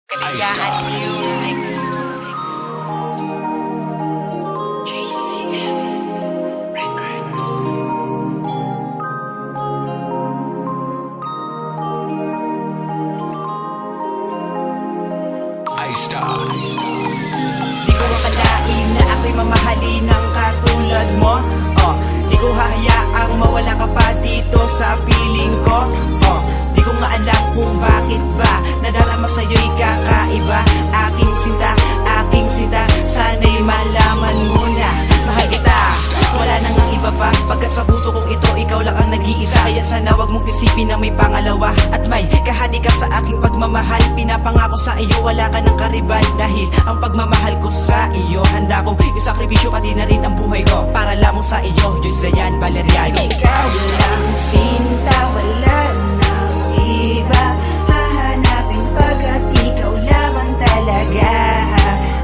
Kailangan you. JCF Records. Di ko akalain na ako'y mamahalin ng katulad mo. Di ko hahayaang mawala ka pa dito sa piling ko. Di ko nga alam kung bakit ba nadarama sa'yo'y kakaiba. Aking sinta, sana'y malaman mo na mahal kita. Wala nang ang iba pa, pagkat sa puso kong ito ikaw lang ang nag-iisa. Kaya sana wag mong isipin na may pangalawa at may kahati ka sa aking pagmamahal. Pinapangako sa iyo wala ka ng karibal, dahil ang pagmamahal ko sa iyo handa kong isakripisyo pati na rin ang buhay ko para lamang sa iyo. Joyce Dayan Valeriano. Ikaw lang sinta, wala nang iba hahanapin pagkat ikaw lamang talaga.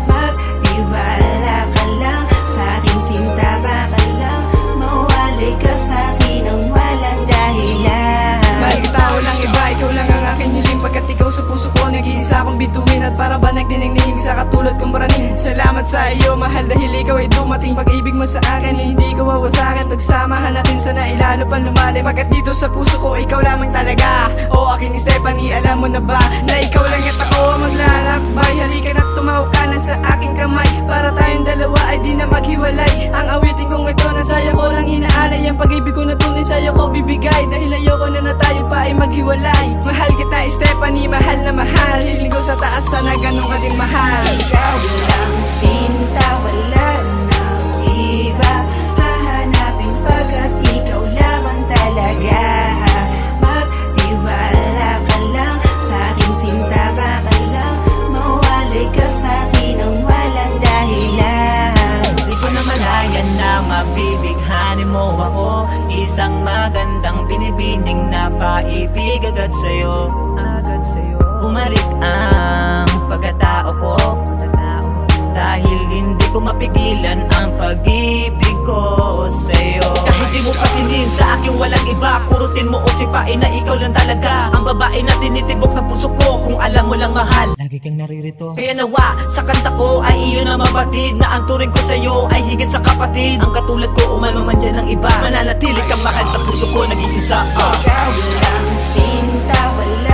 Magtiwala ka lang sa aking sinta, baka lang mawalay ka sa akin ng walang dahilan. Mahal kita, walang iba, ikaw lang ang aking hiling. Pagkat ikaw sa puso ko, nag-iisa akong bituin. At para ba nagdinignig sa katulad kong maraning. Salamat sa iyo, mahal, dahil ikaw ay dumating. Pag-ibig mo sa akin, ay hindi ko wawasakin. Pagsamahan natin sana ilalo pa lumalim. Pagkat dito sa puso ko, ikaw lamang talaga. O aking Stephanie, alam mo na ba na ikaw lang at ako ang maglalakbay. Halika na't tumaw ka na sa aking kamay, para tayong dalawa ay di na maghiwalay. Ang awitin kong ito, nasaya ko lang inaalay. Ang pag-ibig ko na tunay sa'yo ko bibigay, dahil ayoko na tayo pa ay maghiwalay. Mahal kita Stephanie, mahal na mahal. Hiling ko sa taas, sana ganun ka din mahal. Ikaw lang sinta, wala nang iba hahanapin pagkat ikaw lamang talaga. Magtiwala ka lang sa aking sinta, baka lang mawalay ka sa akin ng walang dahilan. Di ko na malayan na mabibighanin mo ako, isang magandang binibining na paibig agad sa'yo. Bumalik ang pagkatao ko, dahil hindi ko mapigilan ang pag-ibig ko sa'yo. Kahit di mo pansinin sa akin walang iba, kurutin mo o sipain na ikaw lang talaga. Ang babae na tinitibok ng puso ko, kung alam mo lang mahal, lagi kang naririto. Kaya nawa sa kanta ko ay iyo na mabatid, na ang turing ko sa'yo ay higit sa kapatid. Ang katulad ko umano man dyan ng iba, mananatili kang mahal sa puso ko, nag-iisa. Ikaw lang sinta, wala